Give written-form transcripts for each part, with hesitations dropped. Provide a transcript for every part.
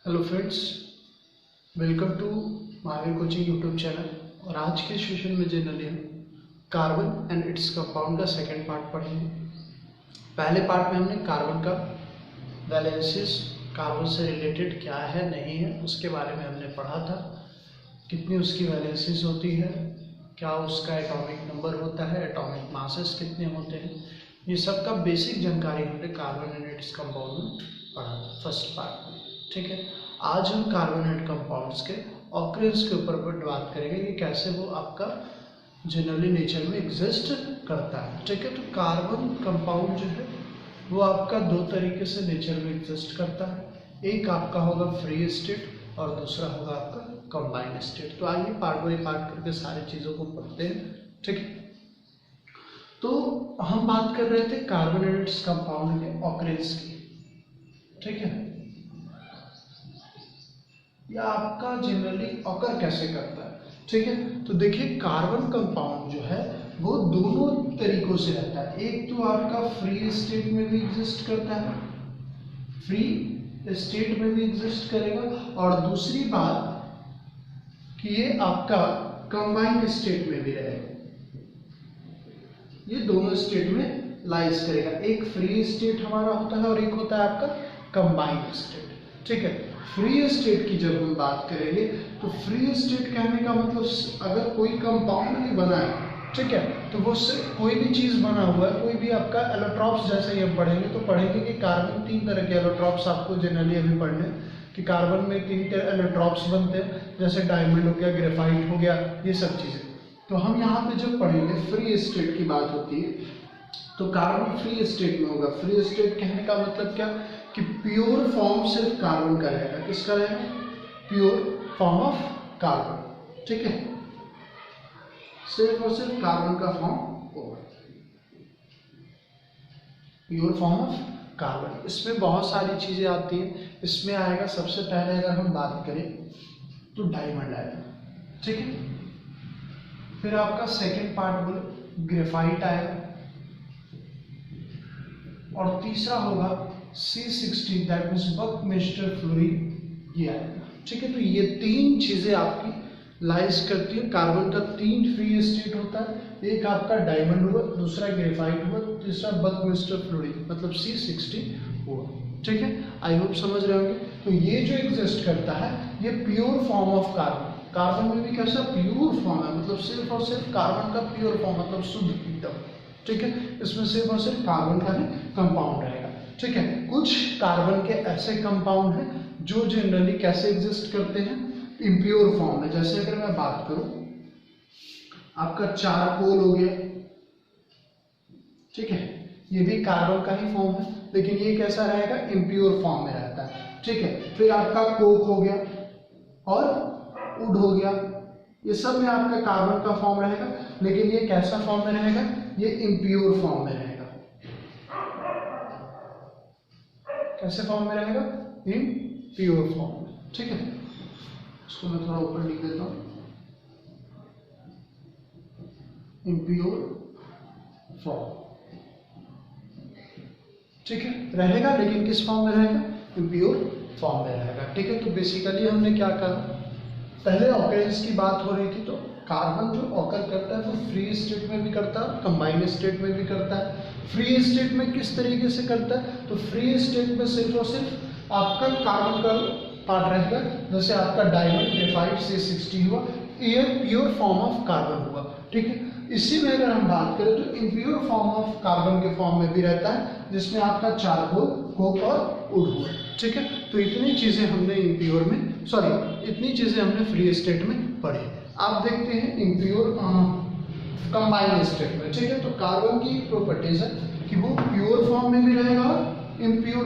Hello friends, welcome to Mahavir coaching YouTube channel. और आज के सेशन में जनरली हम कार्बन एंड इट्स कंपाउंड का सेकंड पार्ट पढ़ेंगे। पहले पार्ट में हमने कार्बन का वैलेंसीज, कार्बन से रिलेटेड क्या है नहीं है उसके बारे में हमने पढ़ा था। कितनी उसकी वैलेंसीज होती है, क्या उसका एटॉमिक नंबर होता है, एटॉमिक मासेस कितने होते हैं, ये सब का बेसिक जानकारी हमने कार्बन एंड इट्स कंपाउंड में पढ़ा था फर्स्ट पार्ट में। ठीक है, आज हम कार्बन एंड कंपाउंड्स के ऑकरेंस के ऊपर बात करेंगे कि कैसे वो आपका जनरली नेचर में एग्जिस्ट करता है। ठीक है, तो कार्बन कंपाउंड जो है वो आपका दो तरीके से नेचर में एग्जिस्ट करता है। एक आपका होगा फ्री स्टेट और दूसरा होगा आपका कंबाइंड स्टेट। तो आइए पार्ट बाई पार्ट करके सारी चीज़ों को पढ़ते हैं। ठीक है, तो हम बात कर रहे थे कार्बन एंड इट्स कंपाउंड के ऑकरेंस की। ठीक है, या आपका जनरली ऑकर कैसे करता है। ठीक है, तो देखिए कार्बन कंपाउंड जो है वो दोनों तरीकों से रहता है। एक तो आपका फ्री स्टेट में भी एग्जिस्ट करता है, फ्री स्टेट में भी एग्जिस्ट करेगा, और दूसरी बात कि ये आपका कंबाइंड स्टेट में भी रहेगा। ये दोनों स्टेट में लाइज करेगा। एक फ्री स्टेट हमारा होता है और एक होता है आपका कंबाइंड स्टेट। ठीक है, फ्री स्टेट की जब हम बात करेंगे तो फ्री स्टेट कहने का मतलब अगर कोई कंपाउंड भी बना है, ठीक है, तो वो कोई भी चीज़ बना हुआ है, कोई भी आपका एलोट्रॉप्स, जैसे ही हम पढ़ेंगे तो पढ़ेंगे कि कार्बन तीन तरह के एलोट्रॉप्स आपको जनरली अभी पढ़ने कि कार्बन में तीन एलोट्रॉप्स बनते हैं, जैसे डायमंड हो गया, ग्रेफाइट हो गया, ये सब चीज़ें। तो हम यहाँ पे जब पढ़ेंगे फ्री स्टेट की बात होती है तो कार्बन फ्री स्टेट में होगा। फ्री स्टेट कहने का मतलब क्या कि प्योर फॉर्म सिर्फ कार्बन का रहेगा। किसका रहेगा? Pure form of carbon. ठीक है, सिर्फ और सिर्फ कार्बन का फॉर्म होगा, प्योर फॉर्म ऑफ कार्बन। इसमें बहुत सारी चीजें आती हैं। इसमें आएगा सबसे पहले अगर हम बात करें तो डायमंड आएगा। ठीक है, फिर आपका सेकेंड पार्ट बोले ग्रेफाइट आएगा, और तीसरा होगा C60 that means Buckminster fluorine, ये आएगा। ठीक है, तो ये तीन चीजें आपकी लाइज करती है। कार्बन का तीन फ्री स्टेट होता है, एक आपका डायमंड हुआ, दूसरा ग्रेफाइट हुआ, तीसरा बकमिस्टर फ्लोरीन मतलब C60 हुआ। ठीक है, आई होप समझ रहे होंगे। तो ये जो एग्जिस्ट करता है ये pure form of carbon. Carbon में भी कैसा प्योर फॉर्म है, मतलब सिर्फ और सिर्फ कार्बन का प्योर फॉर्म मतलब शुद्ध एकदम। ठीक है, इसमें सिर्फ और सिर्फ कार्बन का ही कंपाउंड रहेगा। ठीक है, कुछ कार्बन के ऐसे कंपाउंड हैं जो जनरली कैसे एग्जिस्ट करते हैं, इम्प्योर फॉर्म में। जैसे अगर मैं बात करूं आपका चारकोल हो गया, ठीक है, ये भी कार्बन का ही फॉर्म है, लेकिन ये कैसा रहेगा? इम्प्योर फॉर्म में रहता है। ठीक है, फिर आपका कोक हो गया और वुड हो गया, ये सब में आपका कार्बन का फॉर्म रहेगा, लेकिन ये कैसा फॉर्म में रहेगा? ये इम्प्योर फॉर्म में रहेगा। कैसे फॉर्म में रहेगा? इम्प्योर फॉर्म में। ठीक है, इसको मैं थोड़ा ऊपर लिख देता हूं, इम्प्योर फॉर्म। ठीक है, रहेगा, लेकिन किस फॉर्म में रहेगा? इम्प्योर फॉर्म में रहेगा। ठीक है, तो बेसिकली हमने क्या कहा, पहले ऑकरेंस की बात हो रही थी, तो कार्बन जो ऑकर करता है वो फ्री स्टेट में भी करता है, कंबाइंड स्टेट में भी करता है। फ्री स्टेट में किस तरीके से करता है? तो फ्री स्टेट में सिर्फ और सिर्फ आपका कार्बन का पार्ट रहेगा, जैसे आपका डायमंड, ग्रेफाइट, C60 हुआ, ये प्योर फॉर्म ऑफ कार्बन हुआ। ठीक है, इसी में अगर हम बात करें तो इम्प्योर फॉर्म ऑफ कार्बन के फॉर्म में भी रहता है, जिसमें आपका चारकोल, कोक और वुड हुआ। ठीक है, तो इतनी चीजें हमने इम्प्योर में, इतनी चीजें हमने फ्री स्टेट में पढ़ी। आप देखते हैं इम्प्योर कंबाइंड स्टेट में। ठीक है, तो कार्बन की प्रॉपर्टीज है कि वो प्योर फॉर्म में भी रहेगा और इम्प्योर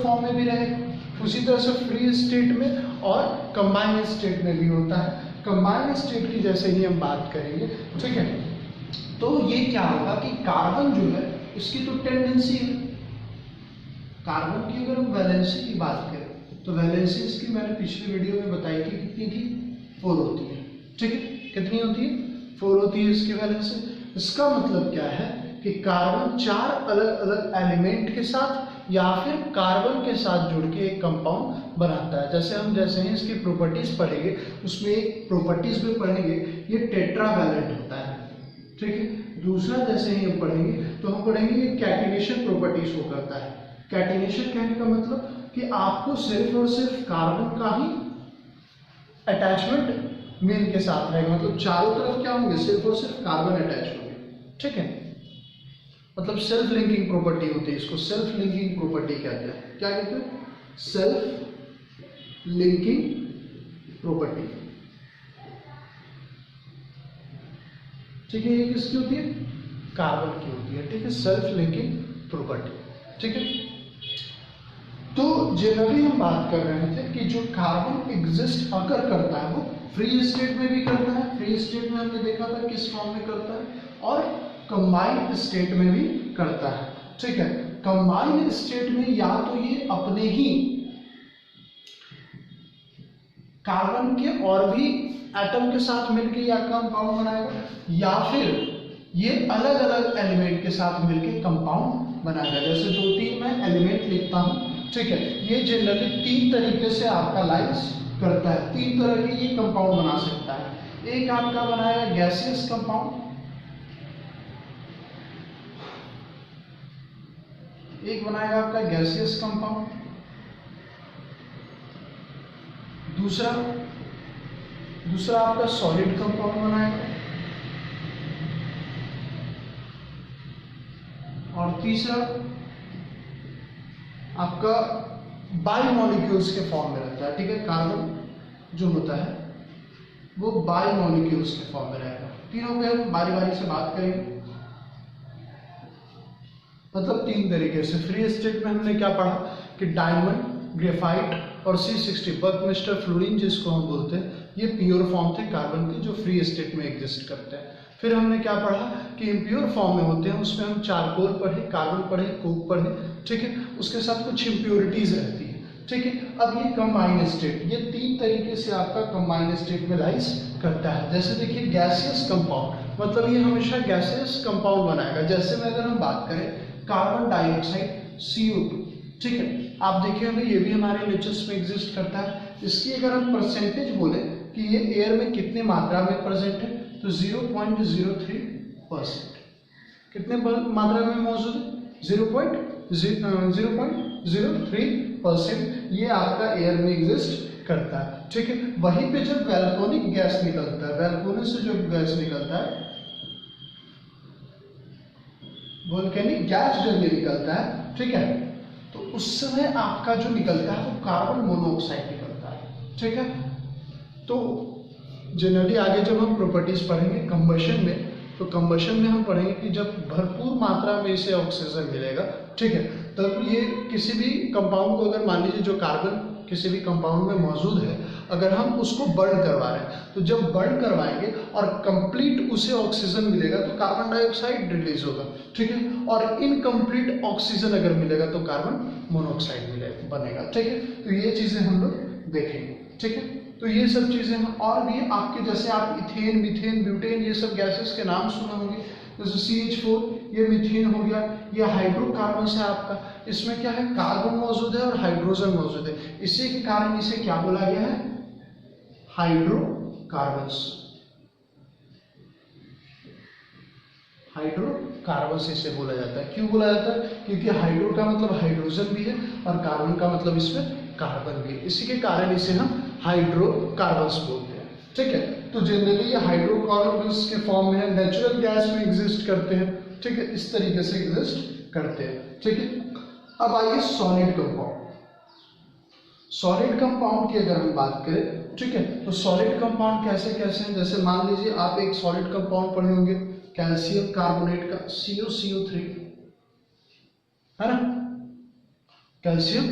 फॉर्म में भी रहेगा। उसी तरह से फ्री स्टेट में और कंबाइंड स्टेट में भी होता है। कंबाइंड स्टेट की जैसे ही हम बात करेंगे, ठीक है, तो ये क्या होगा कि कार्बन जो है इसकी तो टेंडेंसी है, कार्बन की अगर हम वैलेंसी की बात करें तो वैलेंसी इसकी मैंने पिछले वीडियो में बताई थी, कितनी थी? 4 होती है। ठीक है, कितनी होती है? 4 होती है इसकी वैलेंसी। इसका मतलब क्या है कि कार्बन 4 अलग अलग एलिमेंट के साथ या फिर कार्बन के साथ जुड़ के एक कंपाउंड बनाता है। जैसे ही इसकी प्रॉपर्टीज पढ़ेंगे उसमें एक प्रॉपर्टीज में पढ़ेंगे ये टेट्रावैलेंट होता है, ठीक है। दूसरा जैसे ही हम पढ़ेंगे तो हम पढ़ेंगे ये कैटिनेशन प्रॉपर्टीज को करता है। कैटिनेशन कहने का मतलब कि आपको सिर्फ और सिर्फ कार्बन का ही अटैचमेंट मेन के साथ रहेगा, मतलब चारों तरफ क्या होंगे, सिर्फ और सिर्फ कार्बन अटैच होंगे, ठीक है। मतलब सेल्फ लिंकिंग प्रॉपर्टी होती है, इसको सेल्फ लिंकिंग प्रॉपर्टी कहते हैं। क्या कहते हैं? सेल्फ लिंकिंग प्रॉपर्टी, ठीक है। ये किसकी होती है? कार्बन की होती है, ठीक है, सेल्फ लिंकिंग प्रॉपर्टी, ठीक है। तो जनरली हम बात कर रहे थे कि जो कार्बन एग्जिस्ट अगर करता है वो फ्री स्टेट में भी करता है। फ्री स्टेट में हमने देखा था किस फॉर्म में करता है, और कंबाइंड स्टेट में भी करता है, ठीक है। कंबाइंड स्टेट में या तो ये अपने ही कार्बन के और भी एटम के साथ मिलकर या कंपाउंड बनाएगा, या फिर ये अलग अलग एलिमेंट के साथ मिलकर कंपाउंड बनाएगा। जैसे 2-3 मैं एलिमेंट लिखता हूं, ठीक है। ये जनरली 3 तरीके से आपका लाइंस करता है, 3 तरह के ये कंपाउंड बना सकता है। एक आपका बनाएगा गैसियस कंपाउंड, एक बनाएगा आपका गैसियस कंपाउंड, दूसरा आपका सॉलिड कंपाउंड बनाएगा, और तीसरा आपका बाइमॉलिक्यूल्स के फॉर्म में रहता है, ठीक है। कार्बन जो होता है वो बाइमॉलिक्यूल्स के फॉर्म में रहेगा। तीनों पे हम बारी बारी से बात करेंगे। मतलब 3 तरीके से। फ्री स्टेट में हमने क्या पढ़ा कि डायमंड, ग्रेफाइट और C60 बकमिस्टर फ्लोरीन जिसको हम बोलते हैं, ये प्योर फॉर्म थे कार्बन के जो फ्री स्टेट में एग्जिस्ट करते हैं। फिर हमने क्या पढ़ा कि इम्प्योर फॉर्म में होते हैं, उसमें हम चारकोल पढ़े, कार्बन पढ़े, कोक पढ़े, ठीक है। उसके साथ कुछ इम्प्योरिटीज रहती है, ठीक है। अब ये कंबाइंड स्टेट, ये 3 तरीके से आपका कंबाइंड स्टेट में लाइज करता है। जैसे देखिए गैसियस कंपाउंड, मतलब ये हमेशा गैसियस कंपाउंड बनाएगा। जैसे में अगर हम बात करें कार्बन डाइऑक्साइड CO2, ठीक है। आप देखे होंगे ये भी हमारे नेचर्स में एग्जिस्ट करता है। इसकी अगर हम परसेंटेज बोले कि ये एयर में कितने मात्रा में प्रेजेंट है, तो 0.03%। कितने मात्रा में मौजूद है? 0.03% ये आपका एयर में एग्जिस्ट करता है, ठीक है। वहीं पे जब वैल्कोनिक गैस निकलता है, वैल्कोनिक से जो गैस निकलता है, वोल्केनिक गैस जब ये निकलता है, ठीक है, तो उस समय आपका जो निकलता है वो कार्बन मोनोऑक्साइड निकलता है, ठीक है। तो जनरली आगे जब हम प्रॉपर्टीज पढ़ेंगे कंबशन में, तो कंबशन में हम पढ़ेंगे कि जब भरपूर मात्रा में इसे ऑक्सीजन मिलेगा, ठीक है, तब ये किसी भी कंपाउंड को, अगर मान लीजिए जो कार्बन किसी भी कंपाउंड में मौजूद है, अगर हम उसको बर्न करवा रहे हैं, तो जब बर्न करवाएंगे और कंप्लीट उसे ऑक्सीजन मिलेगा तो कार्बन डाइऑक्साइड रिलीज होगा, ठीक है। और इनकम्प्लीट ऑक्सीजन अगर मिलेगा तो कार्बन मोनोऑक्साइड मिलेगा, बनेगा, ठीक है। तो ये चीजें हम लोग देखेंगे, ठीक है। तो ये सब चीजें हैं। और भी आपके जैसे आप इथेन, मीथेन, ब्यूटेन, ये सब गैसेस के नाम सुने होंगे। जैसे CH4, ये मीथेन हो गया, ये हाइड्रोकार्बन है आपका। इसमें क्या है, कार्बन मौजूद है और हाइड्रोजन मौजूद है। इसी के कारण इसे क्या बोला गया है, हाइड्रोकार्बन्स। हाइड्रोकार्बन्स इसे बोला जाता है। क्यों बोला जाता है? क्योंकि हाइड्रो का मतलब हाइड्रोजन भी है और कार्बन का मतलब इसमें कार्बन भी है। इसी के कारण इसे हम हाइड्रोकार्बन्स बोलते हैं, ठीक है। तो जनरली ये हाइड्रोकार्बन्स के फॉर्म में है, नेचुरल गैस में एग्जिस्ट करते हैं, ठीक है, इस तरीके से एग्जिस्ट करते हैं, ठीक है। अब आइए सॉलिड कंपाउंड। सॉलिड कंपाउंड की अगर हम बात करें, ठीक है, तो सॉलिड कंपाउंड कैसे कैसे हैं। जैसे मान लीजिए आप एक सॉलिड कंपाउंड पढ़े होंगे कैल्शियम कार्बोनेट का CuCO3, है ना, कैल्शियम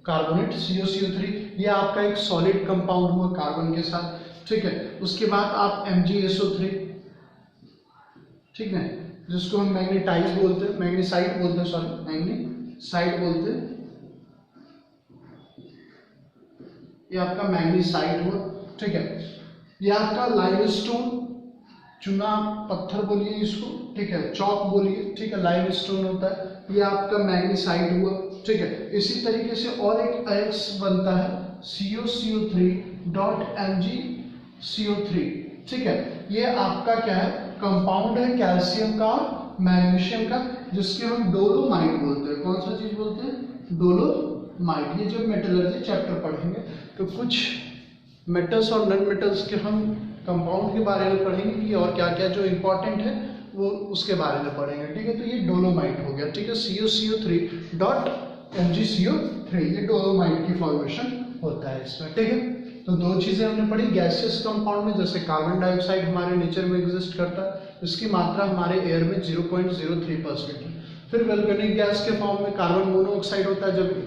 कार्बोनेट CuCO3, ये आपका एक सॉलिड कंपाउंड हुआ कार्बन के साथ, ठीक है। उसके बाद आप MgSO3, ठीक है, जिसको हम मैग्नेटाइज बोलते हैं, मैग्नीसाइड बोलते हैं, सॉरी मैग्नीसाइड बोलते हैं, ये आपका मैग्नीसाइड हुआ, ठीक है। ये आपका लाइमस्टोन, चुना पत्थर बोलिए इसको, ठीक है, चौक बोलिए, ठीक है, लाइमस्टोन होता है, ये आपका मैग्नीसाइड हुआ, ठीक है, इसी तरीके से और एक X बनता है COCO3.MgCO3, ठीक है। ये आपका क्या है, कंपाउंड है कैल्शियम का और मैग्नीशियम का, जिसके हम डोलोमाइट बोलते हैं। कौन सा चीज बोलते हैं, डोलोमाइट। ये जब मेटलर्जी चैप्टर पढ़ेंगे तो कुछ मेटल्स और नॉन मेटल्स के हम कंपाउंड के बारे में पढ़ेंगे कि और क्या क्या जो इंपॉर्टेंट है वो उसके बारे में पढ़ेंगे, ठीक है। तो ये डोलोमाइट हो गया, ठीक है, COCO3.MgCO3, ये डोलोमाइट की फॉर्मेशन होता है इसमें, ठीक है। तो दो चीजें हमने पढ़ी, गैसियस कंपाउंड में जैसे कार्बन डाइऑक्साइड हमारे नेचर में एग्जिस्ट करता है, इसकी मात्रा हमारे एयर में 0.03% है। फिर वोल्केनिक गैस के फॉर्म में कार्बन मोनोऑक्साइड होता है, जब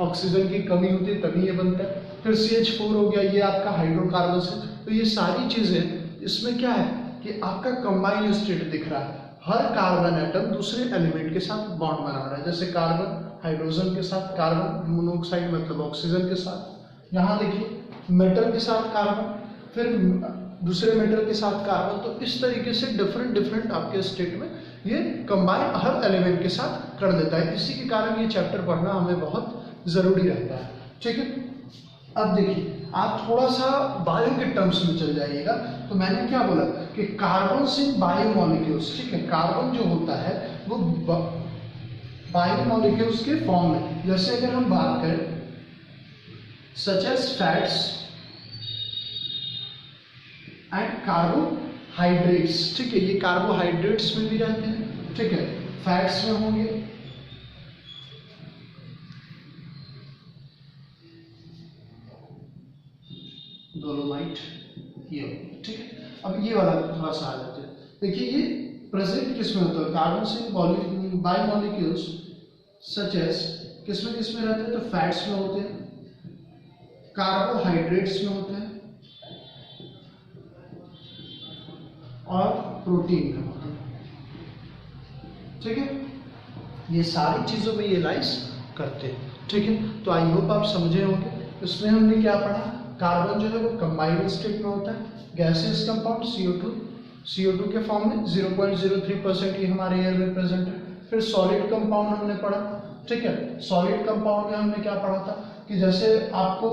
ऑक्सीजन की कमी होती है तभी ये बनता है। फिर CH4 हो गया, ये आपका हाइड्रोकार्बन है। तो ये सारी चीजें इसमें क्या है कि आपका कंबाइन स्टेट दिख रहा है, हर कार्बन एटम दूसरे एलिमेंट के साथ बॉन्ड बना रहा है, जैसे कार्बन हाइड्रोजन के साथ, कार्बन मोनोऑक्साइड मतलब ऑक्सीजन के साथ, यहाँ देखिए मेटल के साथ कार्बन, फिर दूसरे मेटल के साथ कार्बन। तो इस तरीके से डिफरेंट आपके स्टेट में ये कंबाइन हर एलिमेंट के साथ कर देता है। इसी के कारण ये चैप्टर पढ़ना हमें बहुत जरूरी रहता है, ठीक है। अब देखिए आप थोड़ा सा बायो के टर्म्स में चल जाइएगा। तो मैंने क्या बोला कि कार्बन इन बायोमोलिक्यूल्स, ठीक है, कार्बन जो होता है वो बायोमोलिक्यूल्स के फॉर्म में, जैसे अगर हम बात करें such as fats and carbohydrates, ठीक है, ये कार्बोहाइड्रेट्स में भी रहते हैं, ठीक है, फैट्स में होंगे, डोलोमाइट ये, ठीक है। अब ये वाला थोड़ा सा आ जाते हैं, देखिए ये प्रेजेंट किसमें होता है, कार्बन से बायोमोलिक्यूल्स सच एज किसमें रहते हैं, तो फैट्स में होते हैं, कार्बोहाइड्रेट्स में होते हैं और प्रोटीन में होते हैं, ठीक है। ये सारी चीजों में ये लाइस करते हैं, ठीक है। तो आई होप आप समझे होंगे। इसमें हमने क्या पढ़ा, कार्बन जो है वो कंबाइंड स्टेट में होता है, गैसियस कंपाउंड CO2 के फॉर्म में 0.03% ये हमारे एयर में प्रेजेंट है। फिर सॉलिड कंपाउंड हमने पढ़ा, ठीक है। सॉलिड कंपाउंड में हमने क्या पढ़ा था कि जैसे आपको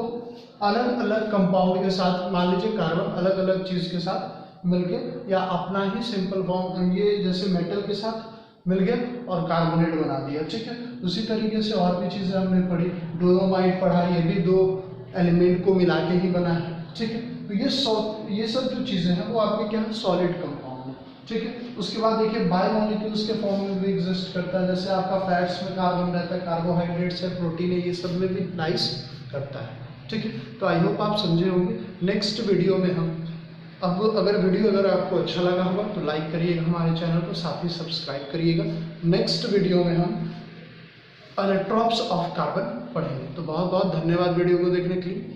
अलग अलग कंपाउंड के साथ, मान लीजिए कार्बन अलग अलग चीज के साथ मिलके या अपना ही सिंपल फॉर्म, ये जैसे मेटल के साथ मिल गया और कार्बोनेट बना दिया, ठीक है। उसी तरीके से और भी चीजें हमने पढ़ी, डोलोमाइट पढ़ा, ये भी दो एलिमेंट को मिला के ही बना है, ठीक है। तो ये सब जो चीजें हैं वो आपके क्या है, सॉलिड कंपाउंड है, ठीक है। उसके बाद देखिए बायोमोलिक्यूल्स के फॉर्म में भी एग्जिस्ट करता है, जैसे आपका फैट्स में कार्बन रहता है, कार्बोहाइड्रेट्स है, प्रोटीन है, ये सब में भी लाइस करता है, ठीक है। तो आई होप आप समझे होंगे। नेक्स्ट वीडियो में हम अगर वीडियो आपको अच्छा लगा होगा तो लाइक करिएगा हमारे चैनल को, साथ ही सब्सक्राइब करिएगा। नेक्स्ट वीडियो में हम अलैट्रॉप्स ऑफ कार्बन पढ़ेंगे। तो बहुत बहुत धन्यवाद वीडियो को देखने के लिए।